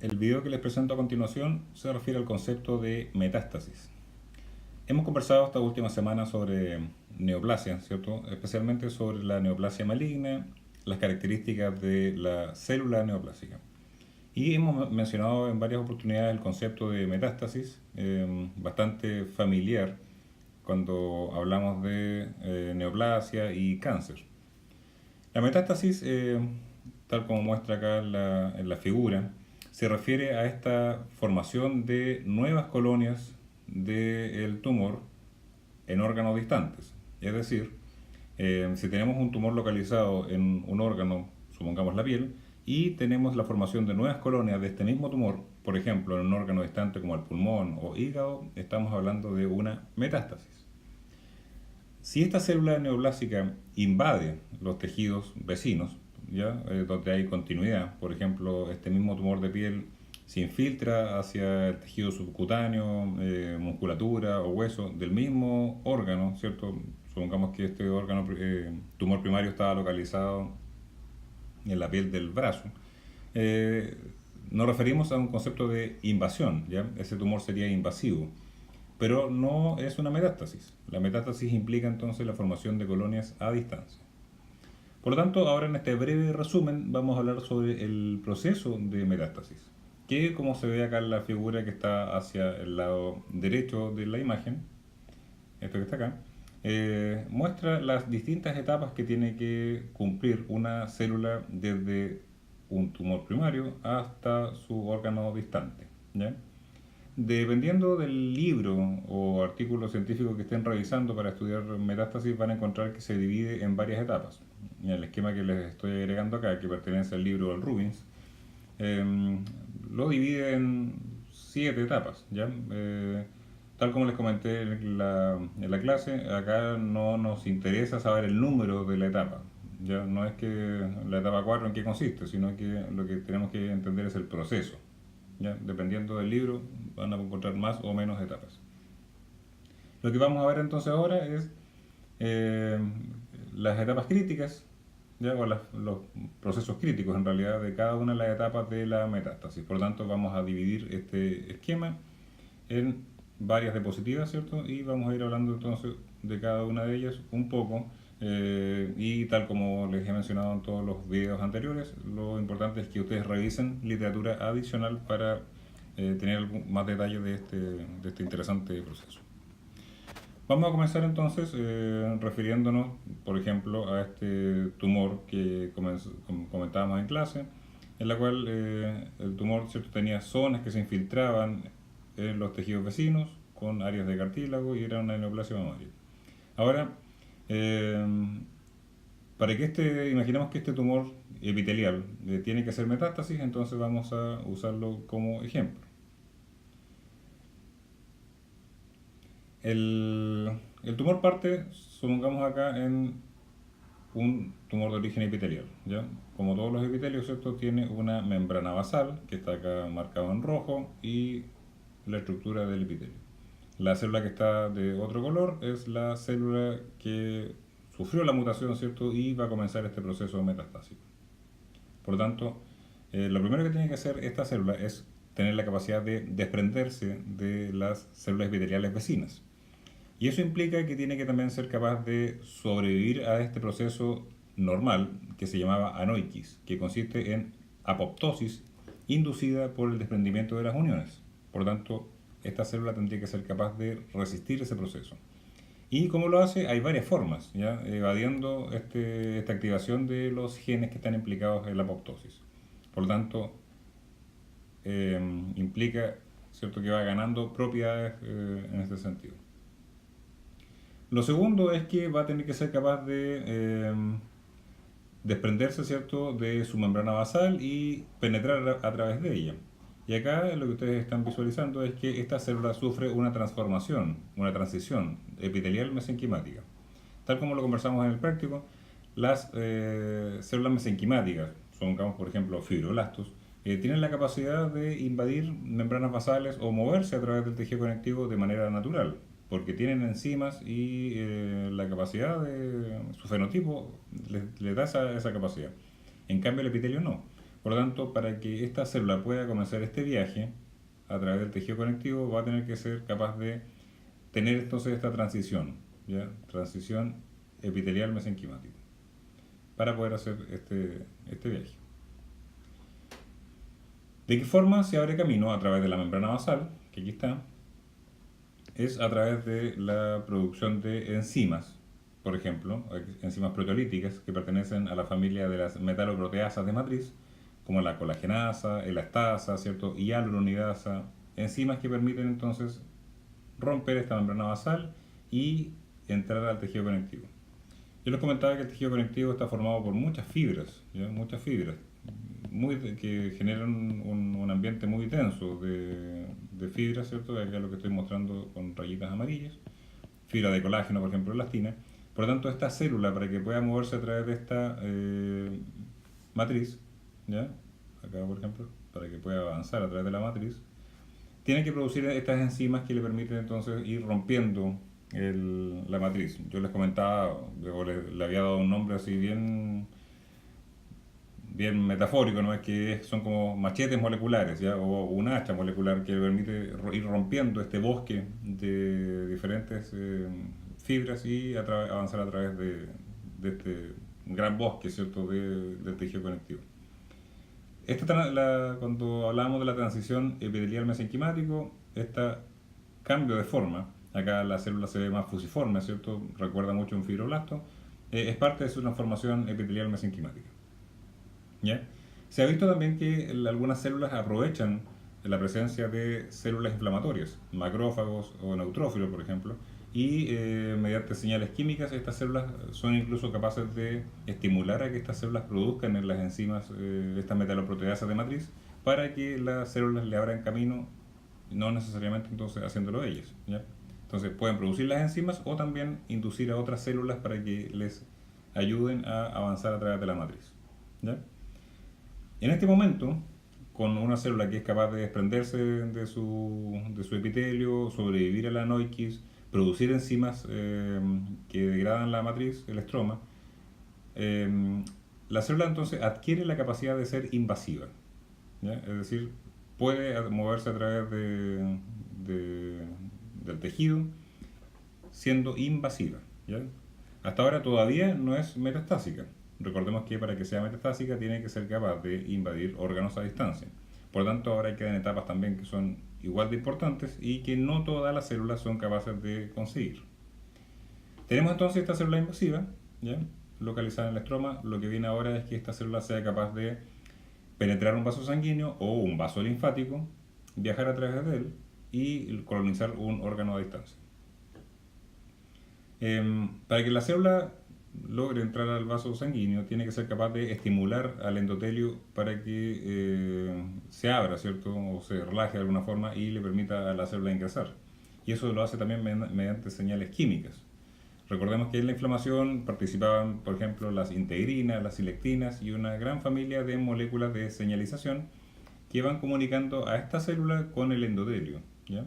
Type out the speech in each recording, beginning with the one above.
El video que les presento a continuación se refiere al concepto de metástasis. Hemos conversado esta última semana sobre neoplasia, ¿cierto? Especialmente sobre la neoplasia maligna, las características de la célula neoplásica. Y hemos mencionado en varias oportunidades el concepto de metástasis, bastante familiar cuando hablamos de neoplasia y cáncer. La metástasis, tal como muestra acá en la figura, se refiere a esta formación de nuevas colonias del tumor en órganos distantes. Es decir, si tenemos un tumor localizado en un órgano, supongamos la piel, y tenemos la formación de nuevas colonias de este mismo tumor, por ejemplo, en un órgano distante como el pulmón o hígado, estamos hablando de una metástasis. Si esta célula neoplásica invade los tejidos vecinos, ¿ya? Donde hay continuidad, por ejemplo, este mismo tumor de piel se infiltra hacia el tejido subcutáneo, musculatura o hueso del mismo órgano, ¿cierto? Supongamos que este órgano, tumor primario estaba localizado en la piel del brazo. Eh, Nos referimos a un concepto de invasión, ¿ya? Ese tumor sería invasivo, pero no es una metástasis. La metástasis implica entonces la formación de colonias a distancia. Por lo tanto, ahora en este breve resumen vamos a hablar sobre el proceso de metástasis, que como se ve acá en la figura que está hacia el lado derecho de la imagen, esto que está acá, muestra las distintas etapas que tiene que cumplir una célula desde un tumor primario hasta su órgano distante, ¿ya? Dependiendo del libro o artículo científico que estén revisando para estudiar metástasis, van a encontrar que se divide en varias etapas. En el esquema que les estoy agregando acá, que pertenece al libro del Rubins, lo divide en 7 etapas, ¿ya? Tal como les comenté en la clase, acá no nos interesa saber el número de la etapa. Ya no es que la etapa 4 en qué consiste, sino que lo que tenemos que entender es el proceso. ¿Ya? Dependiendo del libro, van a encontrar más o menos etapas. Lo que vamos a ver entonces ahora es eh, las etapas críticas, ¿ya? O los procesos críticos en realidad de cada una de las etapas de la metástasis. Por lo tanto, vamos a dividir este esquema en varias diapositivas, ¿cierto? Y vamos a ir hablando entonces de cada una de ellas un poco. Y tal como les he mencionado en todos los videos anteriores, lo importante es que ustedes revisen literatura adicional para tener más detalles de este interesante proceso. Vamos a comenzar entonces refiriéndonos, por ejemplo, a este tumor que comentábamos en clase, en la cual el tumor, ¿cierto?, tenía zonas que se infiltraban en los tejidos vecinos con áreas de cartílago y era una neoplasia mamaria. Ahora, eh, imaginemos que este tumor epitelial tiene que hacer metástasis, entonces vamos a usarlo como ejemplo. El tumor parte, supongamos acá, en un tumor de origen epitelial, ¿ya? Como todos los epitelios, ¿cierto? Tiene una membrana basal, que está acá marcado en rojo, y la estructura del epitelio. La célula que está de otro color es la célula que sufrió la mutación, ¿cierto? Y va a comenzar este proceso metastásico. Por lo tanto, lo primero que tiene que hacer esta célula es tener la capacidad de desprenderse de las células epiteliales vecinas. Y eso implica que tiene que también ser capaz de sobrevivir a este proceso normal que se llamaba anoikis, que consiste en apoptosis inducida por el desprendimiento de las uniones. Por lo tanto, esta célula tendría que ser capaz de resistir ese proceso. ¿Y cómo lo hace? Hay varias formas, ¿ya? Evadiendo esta activación de los genes que están implicados en la apoptosis. Por lo tanto, implica, ¿cierto?, que va ganando propiedades en este sentido. Lo segundo es que va a tener que ser capaz de desprenderse, ¿cierto?, de su membrana basal y penetrar a través de ella. Y acá lo que ustedes están visualizando es que esta célula sufre una transformación, una transición epitelial mesenquimática. Tal como lo conversamos en el práctico, las células mesenquimáticas, supongamos por ejemplo fibroblastos, tienen la capacidad de invadir membranas basales o moverse a través del tejido conectivo de manera natural, porque tienen enzimas y la capacidad de su fenotipo les da esa capacidad. En cambio el epitelio no. Por lo tanto, para que esta célula pueda comenzar este viaje a través del tejido conectivo, va a tener que ser capaz de tener entonces esta transición, ¿ya? Transición epitelial mesenquimático, para poder hacer este viaje. ¿De qué forma se abre camino? A través de la membrana basal, que aquí está, es a través de la producción de enzimas, por ejemplo, enzimas proteolíticas que pertenecen a la familia de las metaloproteasas de matriz, como la colagenasa, elastasa, ¿cierto? Y hialuronidasa, enzimas que permiten entonces romper esta membrana basal y entrar al tejido conectivo. Yo les comentaba que el tejido conectivo está formado por muchas fibras, ¿ya? Muchas fibras, que generan un ambiente muy denso de fibras, ¿cierto? Acá es lo que estoy mostrando con rayitas amarillas, fibra de colágeno, por ejemplo, elastina. Por lo tanto, esta célula, para que pueda moverse a través de esta matriz, ¿ya? Acá, por ejemplo, para que pueda avanzar a través de la matriz, tiene que producir estas enzimas que le permiten entonces ir rompiendo la matriz. Yo les comentaba, o le había dado un nombre así bien metafórico, ¿no? Es que son como machetes moleculares, ¿ya? O un hacha molecular que le permite ir rompiendo este bosque de diferentes fibras y avanzar a través de este gran bosque, ¿cierto? Del tejido conectivo. Cuando hablábamos de la transición epitelial mesenquimático, este cambio de forma, acá la célula se ve más fusiforme, ¿cierto? Recuerda mucho a un fibroblasto, es parte de su transformación epitelial mesenquimática. ¿Ya? Se ha visto también que algunas células aprovechan la presencia de células inflamatorias, macrófagos o neutrófilos, por ejemplo, y mediante señales químicas estas células son incluso capaces de estimular a que estas células produzcan en las enzimas estas metaloproteasas de matriz para que las células le abran camino, no necesariamente entonces haciéndolo ellas, ¿ya? Entonces pueden producir las enzimas o también inducir a otras células para que les ayuden a avanzar a través de la matriz, ¿ya? En este momento, con una célula que es capaz de desprenderse de su epitelio, sobrevivir a la anoikis, producir enzimas que degradan la matriz, el estroma, eh, la célula entonces adquiere la capacidad de ser invasiva, ¿ya? Es decir, puede moverse a través del tejido siendo invasiva, ¿ya? Hasta ahora todavía no es metastásica. Recordemos que para que sea metastásica tiene que ser capaz de invadir órganos a distancia. Por lo tanto, ahora quedan etapas también que son igual de importantes y que no todas las células son capaces de conseguir. Tenemos entonces esta célula invasiva, ¿ya? Localizada en el estroma. Lo que viene ahora es que esta célula sea capaz de penetrar un vaso sanguíneo o un vaso linfático, viajar a través de él y colonizar un órgano a distancia. Para que la célula logre entrar al vaso sanguíneo, tiene que ser capaz de estimular al endotelio para que se abra, ¿cierto? O se relaje de alguna forma y le permita a la célula ingresar. Y eso lo hace también mediante señales químicas. Recordemos que en la inflamación participaban, por ejemplo, las integrinas, las silectinas y una gran familia de moléculas de señalización que van comunicando a esta célula con el endotelio, ¿ya?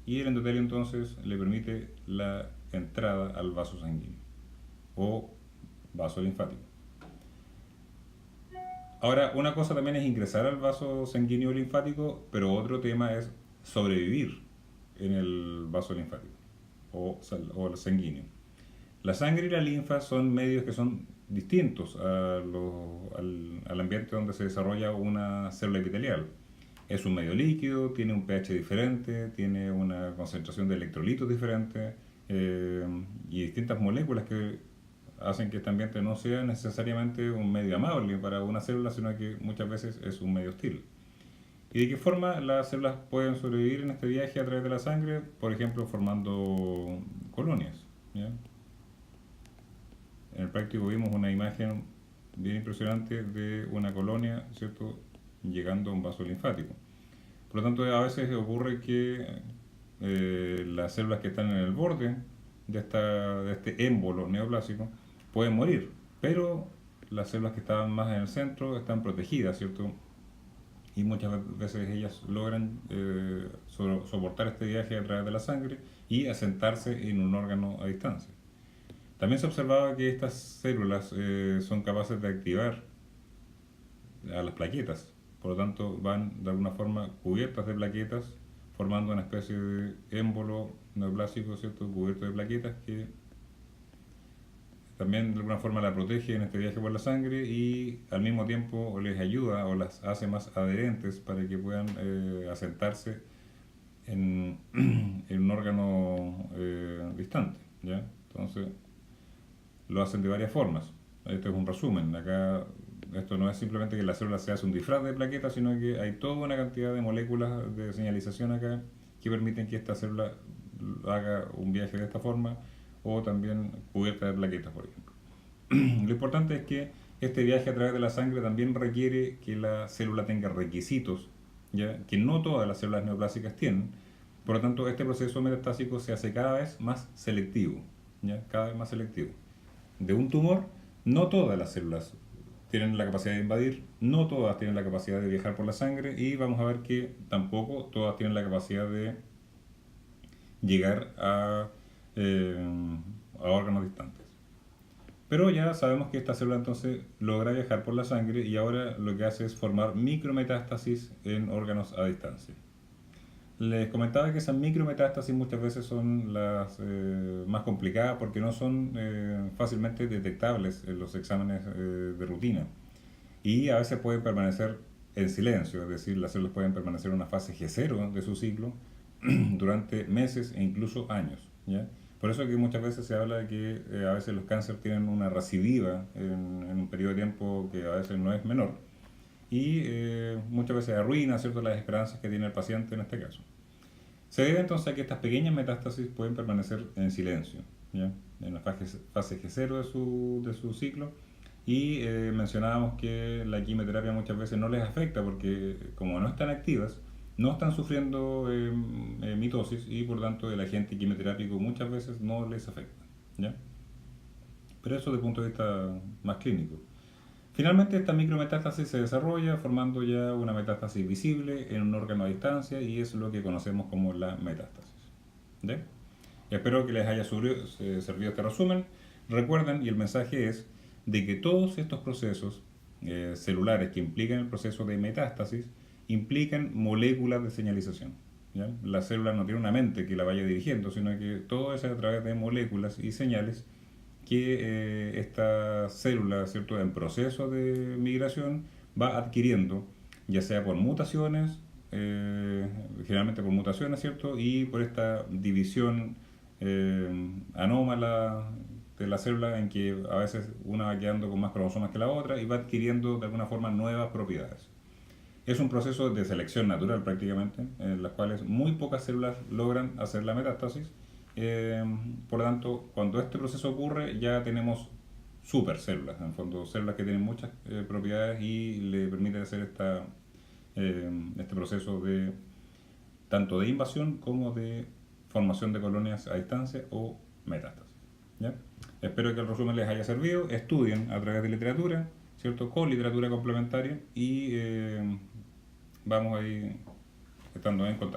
Y el endotelio entonces le permite la entrada al vaso sanguíneo o vaso linfático. Ahora, una cosa también es ingresar al vaso sanguíneo linfático, pero otro tema es sobrevivir en el vaso linfático o el sanguíneo. La sangre y la linfa son medios que son distintos al ambiente donde se desarrolla una célula epitelial. Es un medio líquido, tiene un pH diferente, tiene una concentración de electrolitos diferente y distintas moléculas que hacen que este ambiente no sea necesariamente un medio amable para una célula, sino que muchas veces es un medio hostil. ¿Y de qué forma las células pueden sobrevivir en este viaje a través de la sangre? Por ejemplo, formando colonias, ¿ya? En el práctico vimos una imagen bien impresionante de una colonia, ¿cierto?, llegando a un vaso linfático. Por lo tanto, a veces ocurre que las células que están en el borde de este émbolo neoplásico pueden morir, pero las células que estaban más en el centro están protegidas, ¿cierto? Y muchas veces ellas logran soportar este viaje a través de la sangre y asentarse en un órgano a distancia. También se observaba que estas células son capaces de activar a las plaquetas. Por lo tanto, van de alguna forma cubiertas de plaquetas, formando una especie de émbolo neoplásico, ¿cierto? Cubierto de plaquetas que también de alguna forma la protege en este viaje por la sangre y al mismo tiempo les ayuda o las hace más adherentes para que puedan asentarse en, en un órgano distante, ¿ya? Entonces lo hacen de varias formas. Esto es un resumen. Acá esto no es simplemente que la célula se hace un disfraz de plaquetas, sino que hay toda una cantidad de moléculas de señalización acá que permiten que esta célula haga un viaje de esta forma o también cubierta de plaquetas, por ejemplo. Lo importante es que este viaje a través de la sangre también requiere que la célula tenga requisitos, ¿ya? Que no todas las células neoplásicas tienen. Por lo tanto, este proceso metastásico se hace cada vez más selectivo, ¿ya? Cada vez más selectivo. De un tumor, no todas las células tienen la capacidad de invadir, no todas tienen la capacidad de viajar por la sangre y vamos a ver que tampoco todas tienen la capacidad de llegar eh, a órganos distantes. Pero ya sabemos que esta célula entonces logra viajar por la sangre y ahora lo que hace es formar micrometástasis en órganos a distancia. Les comentaba que esas micrometástasis muchas veces son las más complicadas porque no son fácilmente detectables en los exámenes de rutina y a veces pueden permanecer en silencio, es decir, las células pueden permanecer en una fase G0 de su ciclo durante meses e incluso años, ¿ya? Por eso que muchas veces se habla de que a veces los cánceres tienen una recidiva en un periodo de tiempo que a veces no es menor y muchas veces arruina, ¿cierto?, las esperanzas que tiene el paciente en este caso. Se debe entonces a que estas pequeñas metástasis pueden permanecer en silencio, ¿ya? En la fase G0 de su ciclo y mencionábamos que la quimioterapia muchas veces no les afecta porque como no están activas, no están sufriendo mitosis y por tanto el agente quimioterápico muchas veces no les afecta, ¿ya? Pero eso desde el punto de vista más clínico. Finalmente esta micrometástasis se desarrolla formando ya una metástasis visible en un órgano a distancia y es lo que conocemos como la metástasis, ¿ya? Espero que les haya servido este resumen. Recuerden, y el mensaje es, de que todos estos procesos celulares que implican el proceso de metástasis implican moléculas de señalización, ¿ya? La célula no tiene una mente que la vaya dirigiendo, sino que todo es a través de moléculas y señales que esta célula, ¿cierto?, en proceso de migración va adquiriendo, ya sea por mutaciones, generalmente por mutaciones, ¿cierto?, y por esta división anómala de la célula en que a veces una va quedando con más cromosomas que la otra y va adquiriendo de alguna forma nuevas propiedades. Es un proceso de selección natural prácticamente, en las cuales muy pocas células logran hacer la metástasis. Por lo tanto, cuando este proceso ocurre ya tenemos supercélulas, en el fondo células que tienen muchas propiedades y le permiten hacer este proceso de tanto de invasión como de formación de colonias a distancia o metástasis, ¿ya? Espero que el resumen les haya servido. Estudien a través de literatura, ¿cierto?, con literatura complementaria y vamos a ir estando en contacto.